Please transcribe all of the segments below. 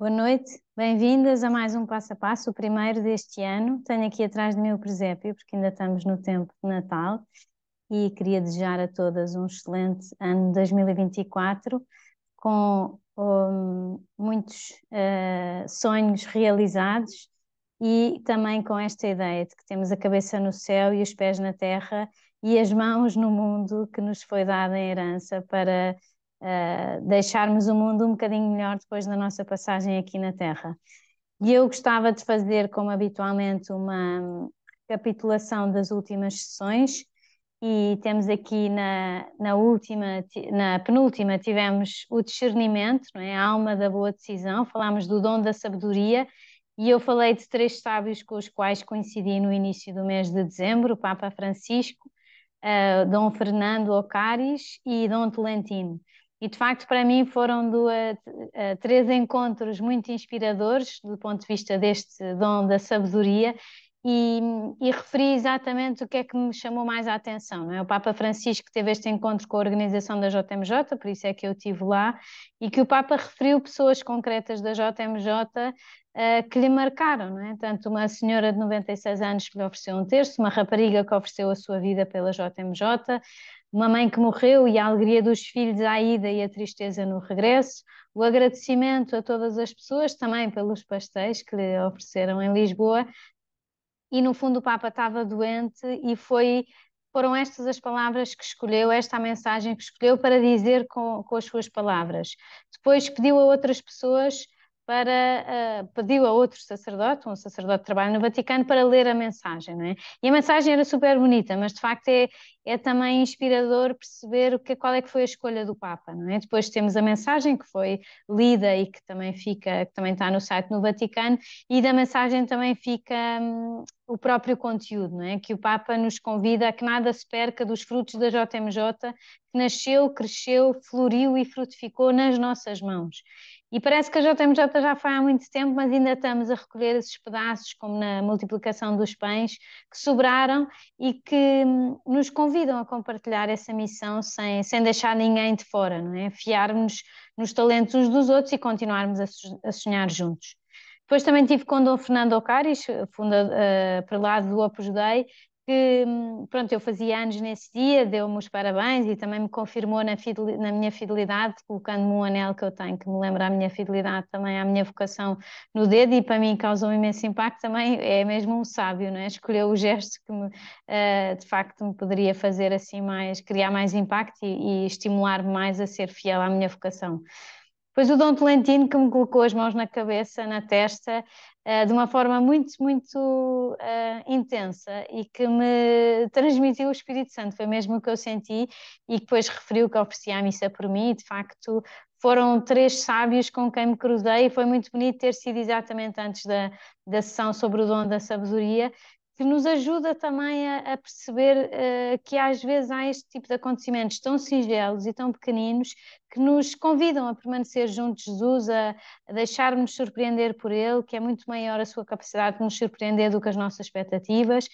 Boa noite, bem-vindas a mais um Passo a Passo, o primeiro deste ano. Tenho aqui atrás de mim o presépio, porque ainda estamos no tempo de Natal e queria desejar a todas um excelente ano 2024, com muitos sonhos realizados e também com esta ideia de que temos a cabeça no céu e os pés na terra e as mãos no mundo que nos foi dada em herança para deixarmos o mundo um bocadinho melhor depois da nossa passagem aqui na Terra. E eu gostava de fazer, como habitualmente, uma recapitulação das últimas sessões. E temos aqui na penúltima, tivemos o discernimento, não é? A alma da boa decisão, falámos do dom da sabedoria, e eu falei de três sábios com os quais coincidi no início do mês de dezembro: o Papa Francisco, Dom Fernando Ocaris e Dom Tolentino. E de facto, para mim, foram três encontros muito inspiradores do ponto de vista deste dom da sabedoria. E referi exatamente o que é que me chamou mais a atenção, não é? O Papa Francisco teve este encontro com a organização da JMJ, por isso é que eu estive lá, e que o Papa referiu pessoas concretas da JMJ que lhe marcaram, não é? Tanto uma senhora de 96 anos que lhe ofereceu um terço, uma rapariga que ofereceu a sua vida pela JMJ, uma mãe que morreu e a alegria dos filhos à ida e a tristeza no regresso, o agradecimento a todas as pessoas, também pelos pastéis que lhe ofereceram em Lisboa. E no fundo o Papa estava doente e foram estas as palavras que escolheu, esta a mensagem que escolheu para dizer com as suas palavras. Depois pediu a outras pessoas pediu a outro sacerdote, um sacerdote que trabalha no Vaticano, para ler a mensagem, não é? E a mensagem era super bonita, mas de facto é também inspirador perceber qual é que foi a escolha do Papa, não é? Depois temos a mensagem que foi lida e que também está no site no Vaticano, e da mensagem também fica o próprio conteúdo, não é? Que o Papa nos convida a que nada se perca dos frutos da JMJ, que nasceu, cresceu, floriu e frutificou nas nossas mãos. E parece que a JMJ já foi há muito tempo, mas ainda estamos a recolher esses pedaços, como na multiplicação dos pães, que sobraram e que nos convidam a compartilhar essa missão sem deixar ninguém de fora, não é? Fiarmos nos talentos uns dos outros e continuarmos a sonhar juntos. Depois também tive com Dom Fernando Ocaris, prelado do Opus Dei, que pronto, eu fazia anos nesse dia, deu-me os parabéns e também me confirmou na minha fidelidade, colocando-me um anel que eu tenho, que me lembra a minha fidelidade também à minha vocação no dedo, e para mim causou um imenso impacto também. É mesmo um sábio, não é? Escolheu o gesto que de facto me poderia fazer assim criar mais impacto e estimular-me mais a ser fiel à minha vocação. Pois o Dom Tolentino, que me colocou as mãos na cabeça, na testa, de uma forma muito, muito intensa, e que me transmitiu o Espírito Santo. Foi mesmo o que eu senti, e depois referiu que oferecia a missa por mim, e de facto foram três sábios com quem me cruzei, e foi muito bonito ter sido exatamente antes da sessão sobre o dom da sabedoria, que nos ajuda também a perceber que às vezes há este tipo de acontecimentos tão singelos e tão pequeninos que nos convidam a permanecer junto de Jesus, a deixar-nos surpreender por Ele, que é muito maior a sua capacidade de nos surpreender do que as nossas expectativas.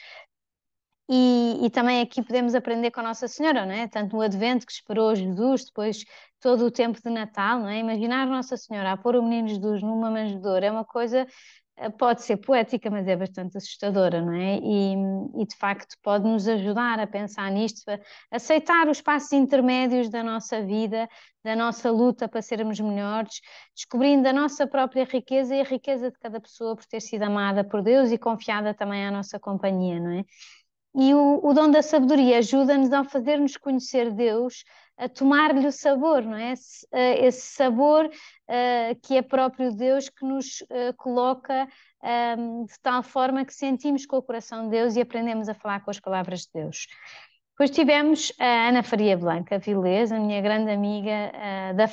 E também aqui podemos aprender com a Nossa Senhora, não é? Tanto no Advento, que esperou Jesus, depois todo o tempo de Natal, não é? Imaginar Nossa Senhora a pôr o menino Jesus numa manjedoura é uma coisa, pode ser poética, mas é bastante assustadora, não é? E de facto pode nos ajudar a pensar nisto, a aceitar os passos intermédios da nossa vida, da nossa luta para sermos melhores, descobrindo a nossa própria riqueza e a riqueza de cada pessoa por ter sido amada por Deus e confiada também à nossa companhia, não é? E o dom da sabedoria ajuda-nos a fazer-nos conhecer Deus, a tomar-lhe o sabor, não é? Esse sabor que é próprio Deus, que nos coloca de tal forma que sentimos com o coração de Deus e aprendemos a falar com as palavras de Deus. Depois tivemos a Ana Faria Blanca Vilés, a minha grande amiga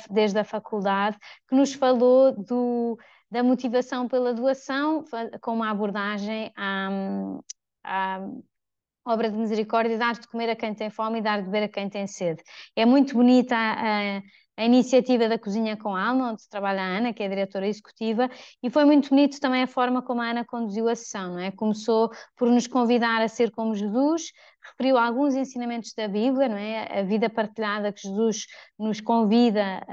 desde a faculdade, que nos falou da motivação pela doação, com uma abordagem à obra de misericórdia, dar de comer a quem tem fome e dar de beber a quem tem sede. É muito bonita a iniciativa da Cozinha com Alma, onde trabalha a Ana, que é a diretora executiva, e foi muito bonito também a forma como a Ana conduziu a sessão, não é? Começou por nos convidar a ser como Jesus, referiu alguns ensinamentos da Bíblia, não é? A vida partilhada que Jesus nos convida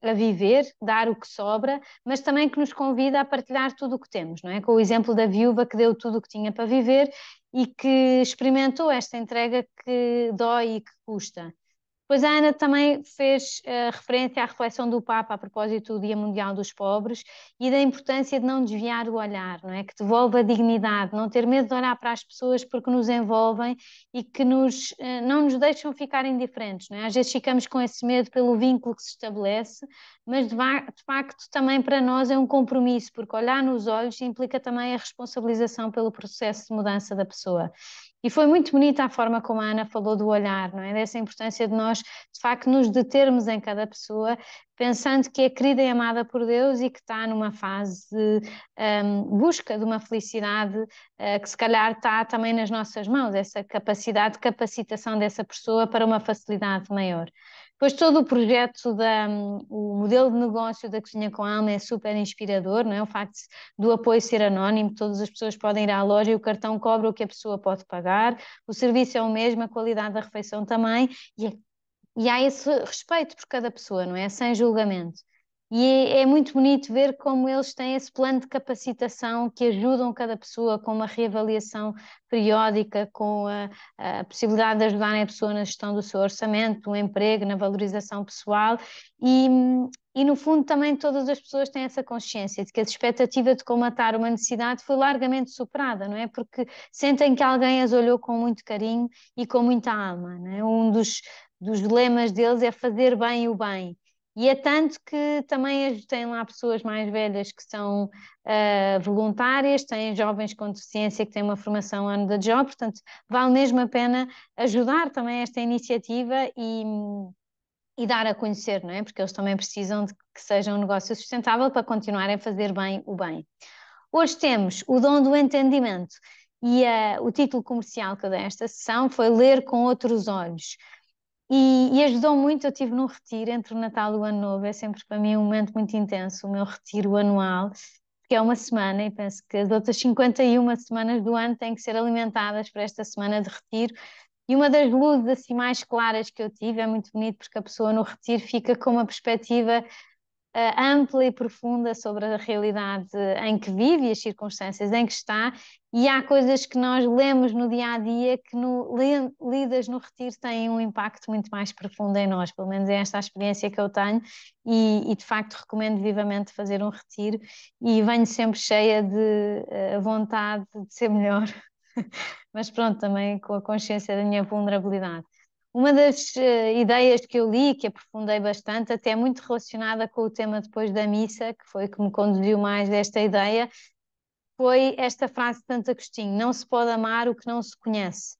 a viver, dar o que sobra, mas também que nos convida a partilhar tudo o que temos, não é? Com o exemplo da viúva que deu tudo o que tinha para viver e que experimentou esta entrega que dói e que custa. Pois a Ana também fez referência à reflexão do Papa a propósito do Dia Mundial dos Pobres e da importância de não desviar o olhar, não é? Que devolve a dignidade, não ter medo de olhar para as pessoas porque nos envolvem e que não nos deixam ficar indiferentes, não é? Às vezes ficamos com esse medo pelo vínculo que se estabelece, mas de facto também para nós é um compromisso, porque olhar nos olhos implica também a responsabilização pelo processo de mudança da pessoa. E foi muito bonita a forma como a Ana falou do olhar, não é? Dessa importância de nós, de facto, nos determos em cada pessoa, pensando que é querida e amada por Deus e que está numa fase de busca de uma felicidade que se calhar está também nas nossas mãos, essa capacidade de capacitação dessa pessoa para uma facilidade maior. Depois todo o projeto, o modelo de negócio da Cozinha com Alma é super inspirador, não é? O facto do apoio ser anónimo, todas as pessoas podem ir à loja e o cartão cobra o que a pessoa pode pagar, o serviço é o mesmo, a qualidade da refeição também, e há esse respeito por cada pessoa, não é? Sem julgamento. E é muito bonito ver como eles têm esse plano de capacitação que ajudam cada pessoa com uma reavaliação periódica, com a possibilidade de ajudarem a pessoa na gestão do seu orçamento, no emprego, na valorização pessoal e, e no fundo também todas as pessoas têm essa consciência de que a expectativa de colmatar uma necessidade foi largamente superada, não é? Porque sentem que alguém as olhou com muito carinho e com muita alma, não é? Um dos lemas deles é fazer bem o bem. E é tanto que também têm lá pessoas mais velhas que são voluntárias, têm jovens com deficiência que têm uma formação ano da job, portanto, vale mesmo a pena ajudar também esta iniciativa e dar a conhecer, não é? Porque eles também precisam de que seja um negócio sustentável para continuarem a fazer bem o bem. Hoje temos o dom do entendimento e o título comercial que eu dei a esta sessão foi Ler com Outros Olhos. E ajudou muito, eu estive num retiro entre o Natal e o Ano Novo, é sempre para mim um momento muito intenso, o meu retiro anual, que é uma semana, e penso que as outras 51 semanas do ano têm que ser alimentadas para esta semana de retiro. E uma das luzes assim mais claras que eu tive, é muito bonito porque a pessoa no retiro fica com uma perspectiva ampla e profunda sobre a realidade em que vive e as circunstâncias em que está, e há coisas que nós lemos no dia a dia que, lidas no retiro, têm um impacto muito mais profundo em nós. Pelo menos é esta a experiência que eu tenho, e de facto recomendo vivamente fazer um retiro, e venho sempre cheia de vontade de ser melhor, mas pronto, também com a consciência da minha vulnerabilidade. Uma das ideias que eu li, que aprofundei bastante, até muito relacionada com o tema depois da missa, que foi que me conduziu mais desta ideia, foi esta frase de Santo Agostinho: não se pode amar o que não se conhece.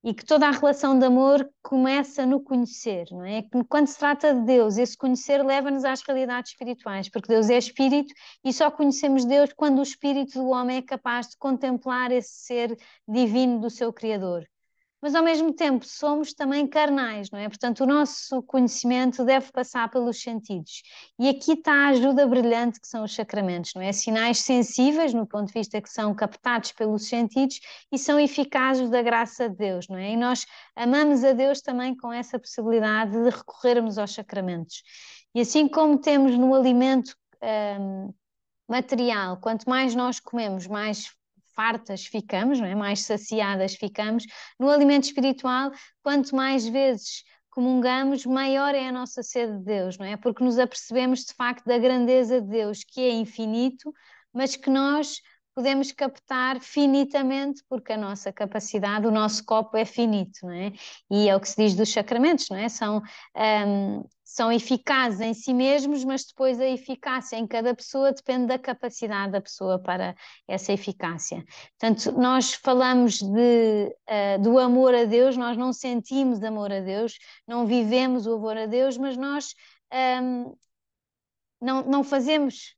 E que toda a relação de amor começa no conhecer, não é? Que quando se trata de Deus, esse conhecer leva-nos às realidades espirituais, porque Deus é espírito e só conhecemos Deus quando o espírito do homem é capaz de contemplar esse ser divino do seu Criador. Mas ao mesmo tempo somos também carnais, não é? Portanto, o nosso conhecimento deve passar pelos sentidos. E aqui está a ajuda brilhante que são os sacramentos, não é? Sinais sensíveis, no ponto de vista que são captados pelos sentidos e são eficazes da graça de Deus, não é? E nós amamos a Deus também com essa possibilidade de recorrermos aos sacramentos. E assim como temos no alimento material, quanto mais nós comemos, mais fartas ficamos, não é? Mais saciadas ficamos. No alimento espiritual, quanto mais vezes comungamos, maior é a nossa sede de Deus, não é? Porque nos apercebemos de facto da grandeza de Deus, que é infinito, mas que nós podemos captar finitamente, porque a nossa capacidade, o nosso copo é finito, não é? E é o que se diz dos sacramentos, não é? São eficazes em si mesmos, mas depois a eficácia em cada pessoa depende da capacidade da pessoa para essa eficácia. Portanto, nós falamos do amor a Deus, nós não sentimos amor a Deus, não vivemos o amor a Deus, mas nós não fazemos,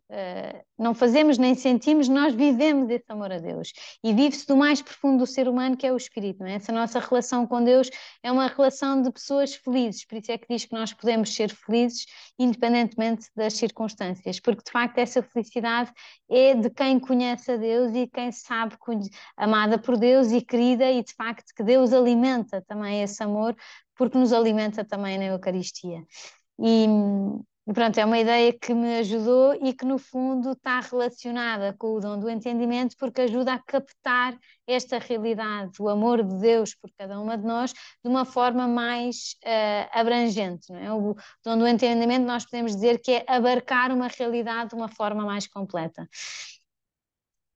não fazemos nem sentimos, nós vivemos esse amor a Deus. E vive-se do mais profundo do ser humano, que é o espírito, não é? Essa nossa relação com Deus é uma relação de pessoas felizes, por isso é que diz que nós podemos ser felizes independentemente das circunstâncias, porque de facto essa felicidade é de quem conhece a Deus e quem sabe amada por Deus e querida, e de facto que Deus alimenta também esse amor, porque nos alimenta também na Eucaristia. E pronto, é uma ideia que me ajudou e que no fundo está relacionada com o dom do entendimento, porque ajuda a captar esta realidade, o amor de Deus por cada uma de nós, de uma forma mais abrangente, não é? O dom do entendimento nós podemos dizer que é abarcar uma realidade de uma forma mais completa.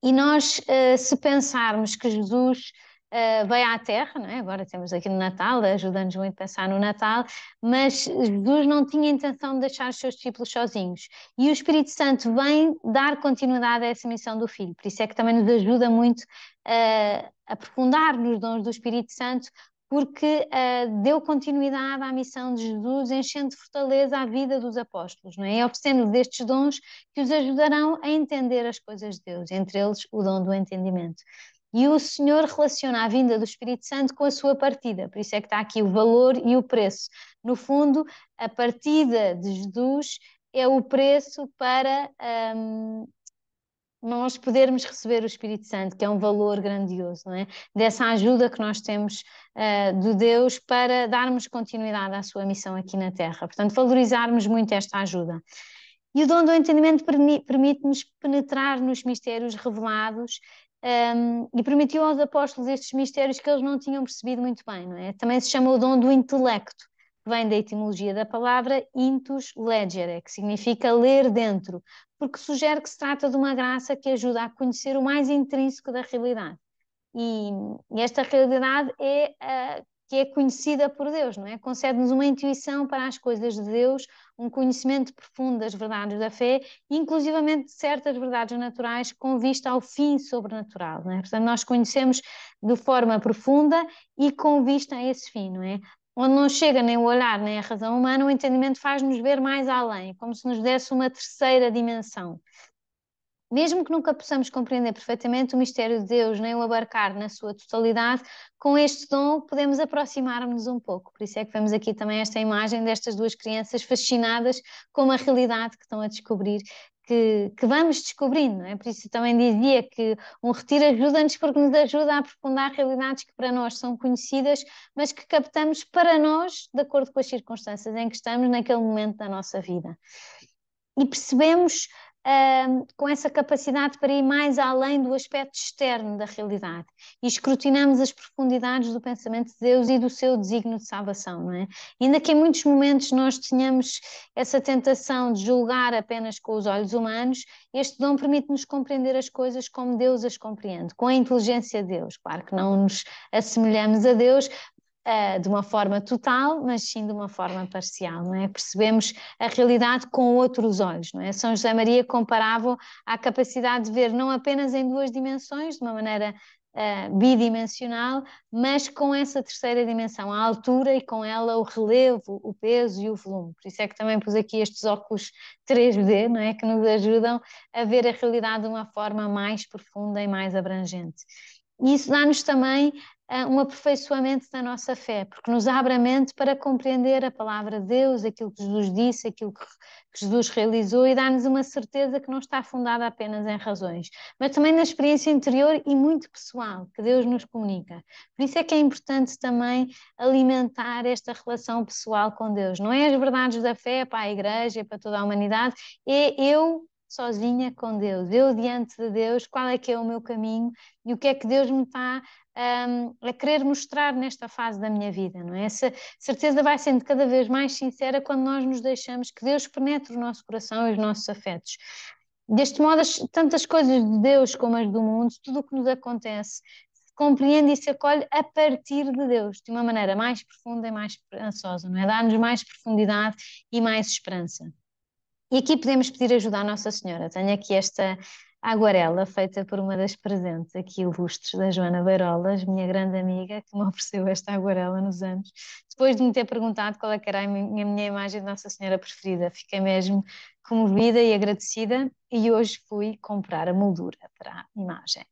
E nós, se pensarmos que Jesus veio à Terra, não é? Agora temos aqui no Natal, ajuda-nos muito a pensar no Natal, mas Jesus não tinha intenção de deixar os seus discípulos sozinhos. E o Espírito Santo vem dar continuidade a essa missão do Filho. Por isso é que também nos ajuda muito a aprofundar nos dons do Espírito Santo, porque deu continuidade à missão de Jesus, enchendo de fortaleza a vida dos apóstolos, não é? E oferecendo destes dons que os ajudarão a entender as coisas de Deus, entre eles o dom do entendimento. E o Senhor relaciona a vinda do Espírito Santo com a sua partida, por isso é que está aqui o valor e o preço. No fundo, a partida de Jesus é o preço para nós podermos receber o Espírito Santo, que é um valor grandioso, não é? Dessa ajuda que nós temos de Deus para darmos continuidade à sua missão aqui na Terra. Portanto, valorizarmos muito esta ajuda. E o dom do entendimento permite-nos penetrar nos mistérios revelados e permitiu aos apóstolos estes mistérios que eles não tinham percebido muito bem, não é? Também se chama o dom do intelecto, que vem da etimologia da palavra intus legere, que significa ler dentro, porque sugere que se trata de uma graça que ajuda a conhecer o mais intrínseco da realidade. E esta realidade que é conhecida por Deus, não é? Concede-nos uma intuição para as coisas de Deus, um conhecimento profundo das verdades da fé, inclusivamente de certas verdades naturais com vista ao fim sobrenatural, não é? Portanto, nós conhecemos de forma profunda e com vista a esse fim, não é? Onde não chega nem o olhar nem a razão humana, o entendimento faz-nos ver mais além, como se nos desse uma terceira dimensão. Mesmo que nunca possamos compreender perfeitamente o mistério de Deus, nem o abarcar na sua totalidade, com este dom podemos aproximar-nos um pouco. Por isso é que vemos aqui também esta imagem destas duas crianças fascinadas com uma realidade que estão a descobrir, que vamos descobrindo, não é? Por isso também dizia que um retiro ajuda-nos porque nos ajuda a aprofundar realidades que para nós são conhecidas, mas que captamos para nós de acordo com as circunstâncias em que estamos naquele momento da nossa vida. E percebemos com essa capacidade para ir mais além do aspecto externo da realidade e escrutinamos as profundidades do pensamento de Deus e do seu desígnio de salvação, não é? E ainda que em muitos momentos nós tenhamos essa tentação de julgar apenas com os olhos humanos, este dom permite-nos compreender as coisas como Deus as compreende, com a inteligência de Deus. Claro que não nos assemelhamos a Deus, de uma forma total, mas sim de uma forma parcial, não é? Percebemos a realidade com outros olhos, não é? São José Maria comparava à capacidade de ver não apenas em duas dimensões, de uma maneira bidimensional, mas com essa terceira dimensão, a altura e com ela o relevo, o peso e o volume. Por isso é que também pus aqui estes óculos 3D, não é? Que nos ajudam a ver a realidade de uma forma mais profunda e mais abrangente. E isso dá-nos também um aperfeiçoamento da nossa fé, porque nos abre a mente para compreender a palavra de Deus, aquilo que Jesus disse, aquilo que Jesus realizou, e dá-nos uma certeza que não está fundada apenas em razões, mas também na experiência interior e muito pessoal que Deus nos comunica. Por isso é que é importante também alimentar esta relação pessoal com Deus. Não é as verdades da fé para a igreja e para toda a humanidade, é eu sozinha com Deus, eu diante de Deus, qual é que é o meu caminho e o que é que Deus me está a querer mostrar nesta fase da minha vida, não é? Essa certeza vai sendo cada vez mais sincera quando nós nos deixamos que Deus penetre o nosso coração e os nossos afetos. Deste modo, tanto as coisas de Deus como as do mundo, tudo o que nos acontece, se compreende e se acolhe a partir de Deus, de uma maneira mais profunda e mais esperançosa, não é? Dá-nos mais profundidade e mais esperança. E aqui podemos pedir ajuda à Nossa Senhora. Tenho aqui a aguarela feita por uma das presentes aqui ilustres da Joana Beirolas, minha grande amiga, que me ofereceu esta aguarela nos anos. Depois de me ter perguntado qual é que era a minha imagem de Nossa Senhora preferida, fiquei mesmo comovida e agradecida e hoje fui comprar a moldura para a imagem.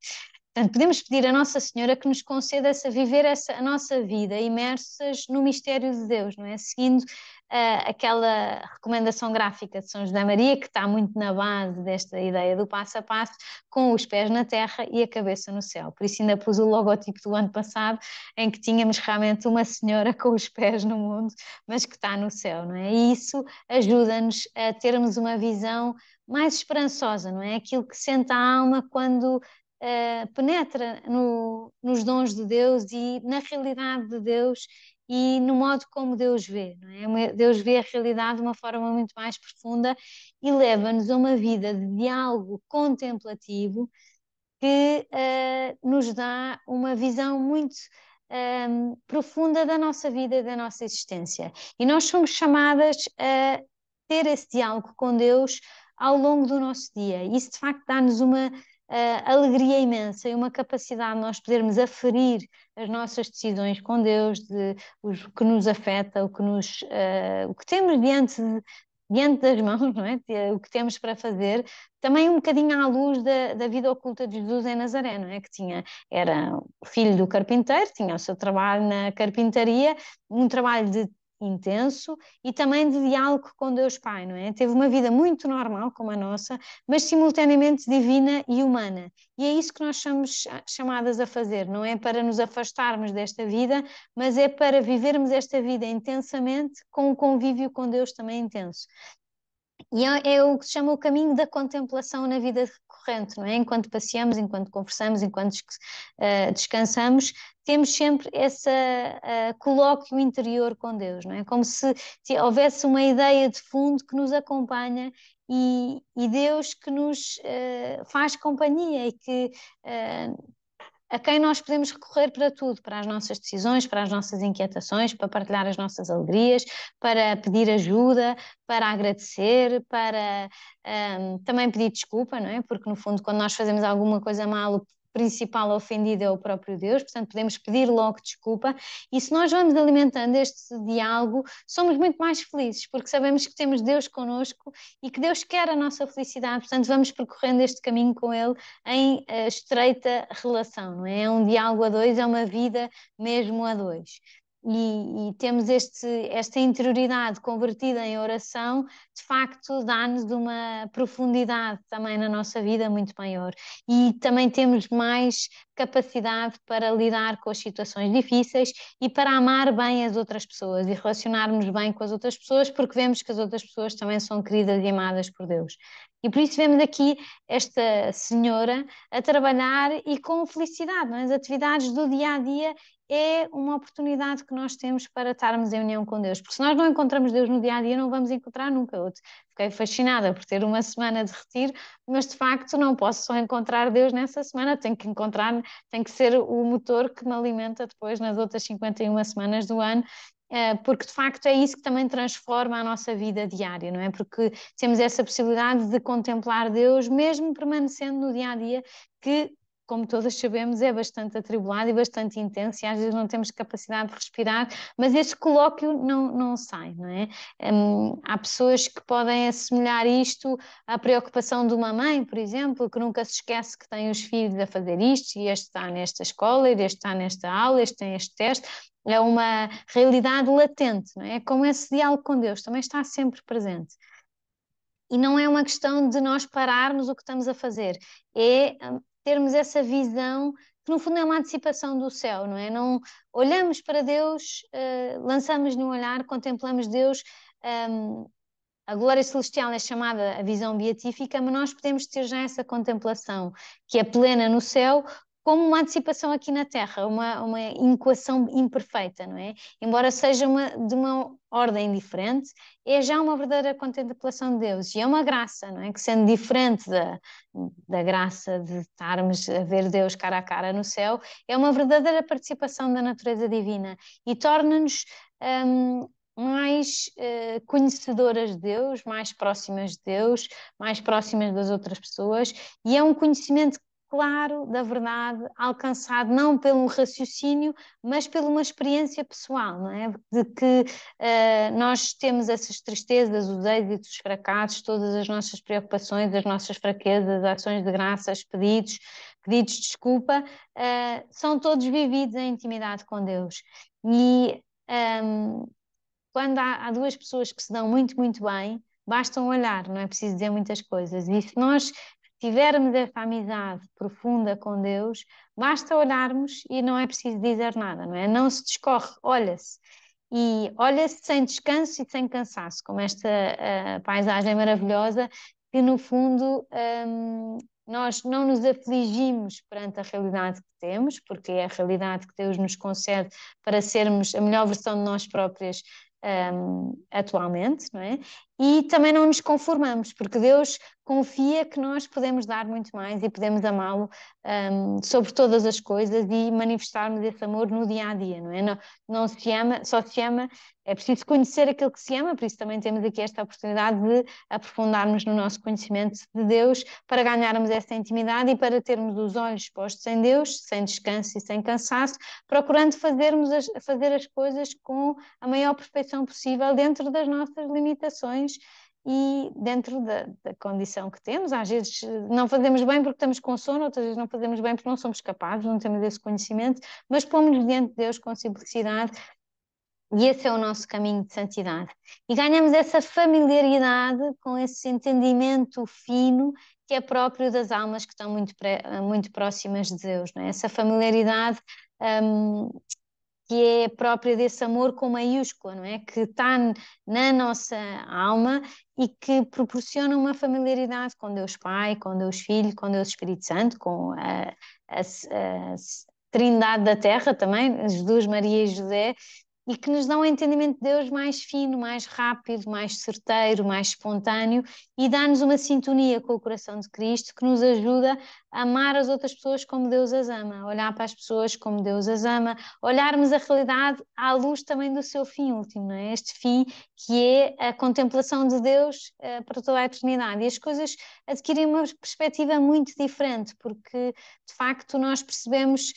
Portanto, podemos pedir a Nossa Senhora que nos conceda viver a nossa vida imersas no mistério de Deus, não é? Seguindo aquela recomendação gráfica de São José Maria, que está muito na base desta ideia do passo a passo, com os pés na terra e a cabeça no céu. Por isso ainda pus o logotipo do ano passado, em que tínhamos realmente uma senhora com os pés no mundo, mas que está no céu, não é? E isso ajuda-nos a termos uma visão mais esperançosa, não é? Aquilo que sente a alma quando penetra nos dons de Deus e na realidade de Deus e no modo como Deus vê, não é? Deus vê a realidade de uma forma muito mais profunda e leva-nos a uma vida de diálogo contemplativo que nos dá uma visão muito profunda da nossa vida e da nossa existência. E nós somos chamadas a ter esse diálogo com Deus ao longo do nosso dia. Isso, de facto, dá-nos uma alegria imensa e uma capacidade de nós podermos aferir as nossas decisões com Deus, o que nos afeta, o que temos diante das mãos, não é? O que temos para fazer, também um bocadinho à luz da vida oculta de Jesus em Nazaré, não é? Era filho do carpinteiro, tinha o seu trabalho na carpintaria, um trabalho intenso e também de diálogo com Deus Pai, não é? Teve uma vida muito normal como a nossa, mas simultaneamente divina e humana. E é isso que nós somos chamadas a fazer, não é para nos afastarmos desta vida, mas é para vivermos esta vida intensamente com um convívio com Deus também intenso. E é o que se chama o caminho da contemplação na vida recorrente, não é? Enquanto passeamos, enquanto conversamos, enquanto descansamos, temos sempre esse colóquio interior com Deus, não é? Como se houvesse uma ideia de fundo que nos acompanha e Deus que nos faz companhia e que a quem nós podemos recorrer para tudo, para as nossas decisões, para as nossas inquietações, para partilhar as nossas alegrias, para pedir ajuda, para agradecer, para também pedir desculpa, não é? Porque no fundo, quando nós fazemos alguma coisa mal, o principal ofendido é o próprio Deus, portanto podemos pedir logo desculpa e se nós vamos alimentando este diálogo, somos muito mais felizes, porque sabemos que temos Deus connosco e que Deus quer a nossa felicidade, portanto vamos percorrendo este caminho com Ele em estreita relação, não é? É um diálogo a dois, é uma vida mesmo a dois. E temos esta interioridade convertida em oração, de facto, dá-nos uma profundidade também na nossa vida muito maior. E também temos mais capacidade para lidar com as situações difíceis e para amar bem as outras pessoas e relacionarmos bem com as outras pessoas, porque vemos que as outras pessoas também são queridas e amadas por Deus. E por isso vemos aqui esta senhora a trabalhar e com felicidade, não é? As atividades do dia a dia é uma oportunidade que nós temos para estarmos em união com Deus, porque se nós não encontramos Deus no dia a dia, não vamos encontrar nunca outro. Fiquei fascinada por ter uma semana de retiro, mas de facto não posso só encontrar Deus nessa semana, tenho que ser o motor que me alimenta depois nas outras 51 semanas do ano. Porque de facto é isso que também transforma a nossa vida diária, não é? Porque temos essa possibilidade de contemplar Deus, mesmo permanecendo no dia a dia, que, como todas sabemos, é bastante atribulado e bastante intenso, e às vezes não temos capacidade de respirar, mas esse colóquio não sai, não é? Há pessoas que podem assemelhar isto à preocupação de uma mãe, por exemplo, que nunca se esquece que tem os filhos a fazer isto, e este está nesta escola, e este está nesta aula, este tem este teste. É uma realidade latente, não é? Como esse diálogo com Deus também está sempre presente. E não é uma questão de nós pararmos o que estamos a fazer, é termos essa visão que no fundo é uma antecipação do céu, não é? Não olhamos para Deus, lançamos-lhe um olhar, contemplamos Deus. A glória celestial é chamada a visão beatífica, mas nós podemos ter já essa contemplação que é plena no céu, como uma antecipação aqui na Terra, uma equação imperfeita, não é? Embora seja de uma ordem diferente, é já uma verdadeira contemplação de Deus. E é uma graça, não é? Que sendo diferente da graça de estarmos a ver Deus cara a cara no céu, é uma verdadeira participação da natureza divina e torna-nos mais conhecedoras de Deus, mais próximas de Deus, mais próximas das outras pessoas, e é um conhecimento claro da verdade, alcançado não pelo raciocínio, mas por uma experiência pessoal, não é? De que nós temos essas tristezas, os êxitos, os fracassos, todas as nossas preocupações, as nossas fraquezas, ações de graças, pedidos de desculpa, são todos vividos em intimidade com Deus. E quando há duas pessoas que se dão muito, muito bem, basta um olhar, não é preciso dizer muitas coisas. E se nós tivermos essa amizade profunda com Deus, basta olharmos e não é preciso dizer nada, não é? Não se discorre, olha-se. E olha-se sem descanso e sem cansaço, como esta paisagem maravilhosa, que no fundo nós não nos afligimos perante a realidade que temos, porque é a realidade que Deus nos concede para sermos a melhor versão de nós próprias atualmente, não é? E também não nos conformamos, porque Deus confia que nós podemos dar muito mais e podemos amá-lo sobre todas as coisas e manifestarmos esse amor no dia a dia, não é? Não se ama, só se ama, é preciso conhecer aquilo que se ama, por isso também temos aqui esta oportunidade de aprofundarmos no nosso conhecimento de Deus para ganharmos essa intimidade e para termos os olhos postos em Deus, sem descanso e sem cansaço, procurando fazer as coisas com a maior perfeição possível dentro das nossas limitações e dentro da condição que temos. Às vezes não fazemos bem porque estamos com sono, outras vezes não fazemos bem porque não somos capazes, não temos esse conhecimento, mas pomos-nos diante de Deus com simplicidade e esse é o nosso caminho de santidade. E ganhamos essa familiaridade com esse entendimento fino que é próprio das almas que estão muito próximas de Deus, não é? Essa familiaridade que é própria desse amor com maiúscula, não é? Que está na nossa alma e que proporciona uma familiaridade com Deus Pai, com Deus Filho, com Deus Espírito Santo, com a Trindade da Terra também, Jesus, Maria e José, e que nos dão um entendimento de Deus mais fino, mais rápido, mais certeiro, mais espontâneo e dá-nos uma sintonia com o coração de Cristo que nos ajuda a amar as outras pessoas como Deus as ama, a olhar para as pessoas como Deus as ama, olharmos a realidade à luz também do seu fim último, não é? Este fim que é a contemplação de Deus para toda a eternidade. E as coisas adquirem uma perspectiva muito diferente, porque de facto nós percebemos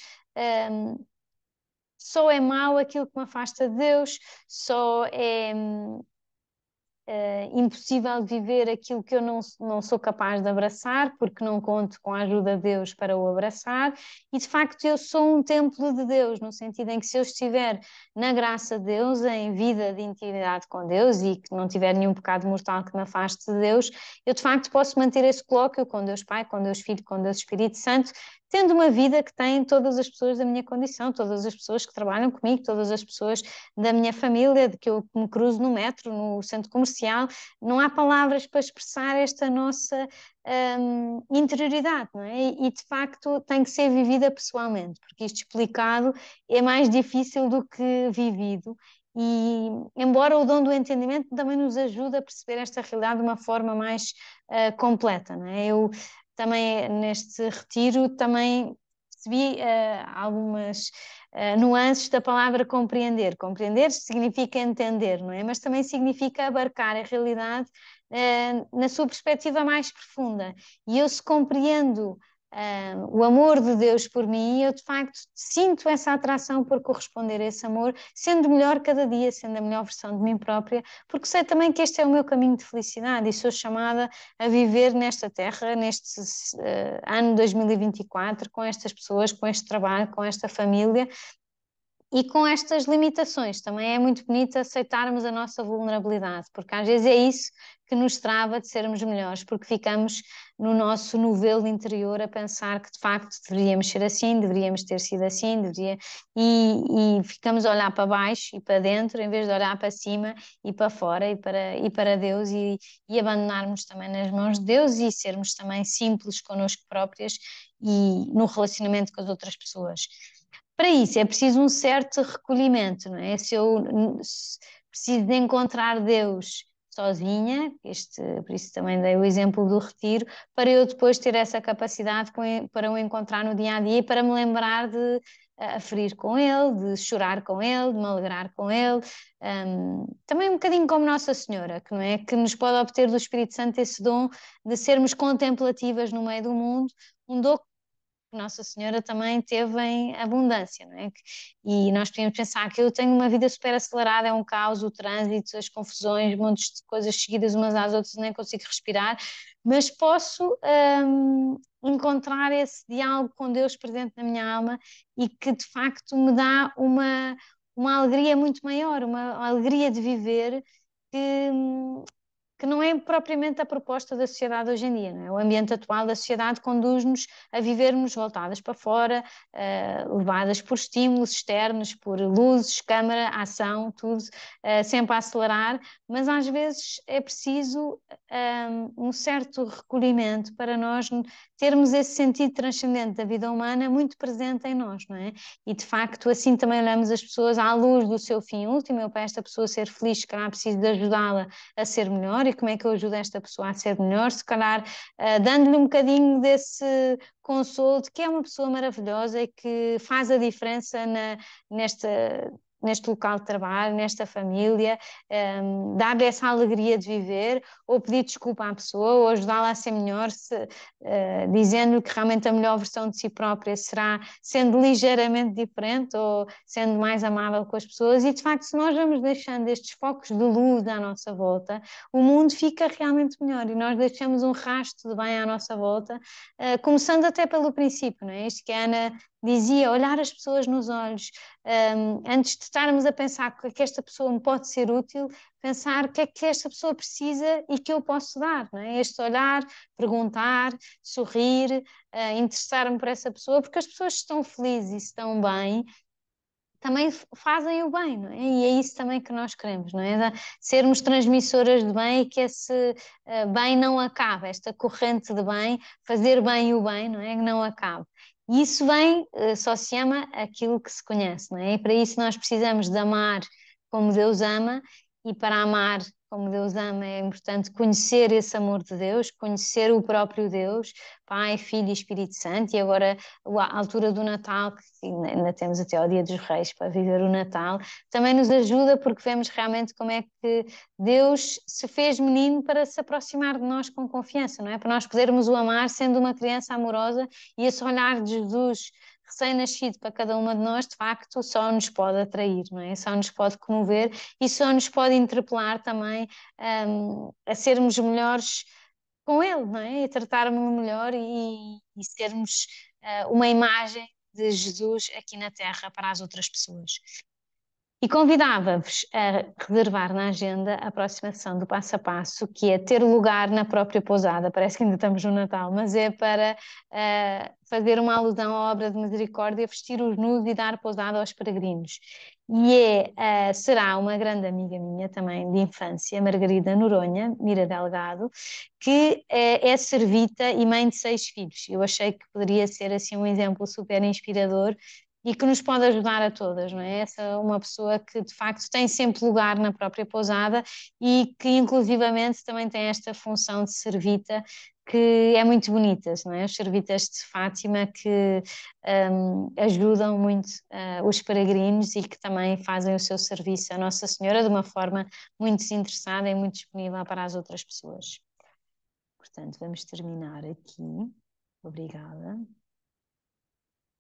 só é mau aquilo que me afasta de Deus, só é impossível viver aquilo que eu não sou capaz de abraçar, porque não conto com a ajuda de Deus para o abraçar, e de facto eu sou um templo de Deus, no sentido em que se eu estiver na graça de Deus, em vida de intimidade com Deus, e que não tiver nenhum pecado mortal que me afaste de Deus, eu de facto posso manter esse colóquio com Deus Pai, com Deus Filho, com Deus Espírito Santo, tendo uma vida que tem todas as pessoas da minha condição, todas as pessoas que trabalham comigo, todas as pessoas da minha família, de que eu me cruzo no metro, no centro comercial, não há palavras para expressar esta nossa interioridade, não é? E de facto tem que ser vivida pessoalmente, porque isto explicado é mais difícil do que vivido. E embora o dom do entendimento também nos ajude a perceber esta realidade de uma forma mais completa, não é? Eu também neste retiro também percebi algumas nuances da palavra compreender. Compreender significa entender, não é? Mas também significa abarcar a realidade na sua perspectiva mais profunda. E eu se compreendo o amor de Deus por mim, eu de facto sinto essa atração por corresponder a esse amor, sendo melhor cada dia, sendo a melhor versão de mim própria, porque sei também que este é o meu caminho de felicidade e sou chamada a viver nesta terra, neste ano 2024, com estas pessoas, com este trabalho, com esta família e com estas limitações. Também é muito bonito aceitarmos a nossa vulnerabilidade, porque às vezes é isso que nos trava de sermos melhores, porque ficamos no nosso novelo interior a pensar que de facto deveríamos ser assim, deveríamos ter sido assim, e ficamos a olhar para baixo e para dentro, em vez de olhar para cima e para fora e para Deus e abandonarmos também nas mãos de Deus e sermos também simples connosco próprias e no relacionamento com as outras pessoas. Para isso é preciso um certo recolhimento, não é? Se eu preciso de encontrar Deus sozinha, por isso também dei o exemplo do retiro, para eu depois ter essa capacidade para o encontrar no dia a dia e para me lembrar a ferir com ele, de chorar com ele, de me alegrar com ele. Também um bocadinho como Nossa Senhora, que não é? Que nos pode obter do Espírito Santo esse dom de sermos contemplativas no meio do mundo, um dom que Nossa Senhora também teve em abundância, não é? E nós podemos pensar que eu tenho uma vida super acelerada, é um caos, o trânsito, as confusões, montes de coisas seguidas umas às outras, nem consigo respirar, mas posso encontrar esse diálogo com Deus presente na minha alma e que de facto me dá uma alegria muito maior, uma alegria de viver que, que não é propriamente a proposta da sociedade hoje em dia, não é? O ambiente atual da sociedade conduz-nos a vivermos voltadas para fora, levadas por estímulos externos, por luzes, câmara, ação, tudo, sempre a acelerar, mas às vezes é preciso um certo recolhimento para nós termos esse sentido transcendente da vida humana muito presente em nós, não é? E de facto assim também olhamos as pessoas à luz do seu fim último. Eu, para esta pessoa ser feliz, se calhar preciso de ajudá-la a ser melhor. E como é que eu ajudo esta pessoa a ser melhor? Se calhar dando-lhe um bocadinho desse consolo de que é uma pessoa maravilhosa e que faz a diferença nesta, neste local de trabalho, nesta família, dar-lhe essa alegria de viver, ou pedir desculpa à pessoa, ou ajudá-la a ser melhor, dizendo que realmente a melhor versão de si própria será sendo ligeiramente diferente ou sendo mais amável com as pessoas. E de facto, se nós vamos deixando estes focos de luz à nossa volta, o mundo fica realmente melhor e nós deixamos um rastro de bem à nossa volta, começando até pelo princípio, não é? Isto que a Ana dizia, olhar as pessoas nos olhos, antes de estarmos a pensar que esta pessoa me pode ser útil, pensar o que é que esta pessoa precisa e que eu posso dar, não é? Este olhar, perguntar, sorrir, interessar-me por essa pessoa, porque as pessoas que estão felizes e estão bem também fazem o bem, não é? E é isso também que nós queremos, não é? Sermos transmissoras de bem e que esse bem não acabe, esta corrente de bem, fazer bem o bem, não é? Que não acabe. E isso bem só se ama aquilo que se conhece, não é? E para isso nós precisamos de amar como Deus ama, e para amar como Deus ama é importante conhecer esse amor de Deus, conhecer o próprio Deus, Pai, Filho e Espírito Santo. E agora a altura do Natal, que ainda temos até ao Dia dos Reis para viver o Natal, também nos ajuda porque vemos realmente como é que Deus se fez menino para se aproximar de nós com confiança, não é? Para nós podermos o amar sendo uma criança amorosa, e esse olhar de Jesus recém-nascido para cada uma de nós, de facto, só nos pode atrair, não é? Só nos pode comover e só nos pode interpelar também a sermos melhores com ele, não é? E tratarmos-lo melhor e sermos uma imagem de Jesus aqui na Terra para as outras pessoas. E convidava-vos a reservar na agenda a próxima sessão do Passo a Passo, que é ter lugar na própria pousada. Parece que ainda estamos no Natal, mas é para fazer uma alusão à obra de misericórdia, vestir os nus e dar pousada aos peregrinos. E será uma grande amiga minha também de infância, Margarida Noronha, Mira Delgado, que é servita e mãe de 6 filhos. Eu achei que poderia ser assim um exemplo super inspirador e que nos pode ajudar a todas, não é? Essa é uma pessoa que de facto tem sempre lugar na própria pousada e que inclusivamente também tem esta função de servita que é muito bonita, não é? Os servitas de Fátima que ajudam muito os peregrinos e que também fazem o seu serviço à Nossa Senhora de uma forma muito desinteressada e muito disponível para as outras pessoas. Portanto, vamos terminar aqui. Obrigada.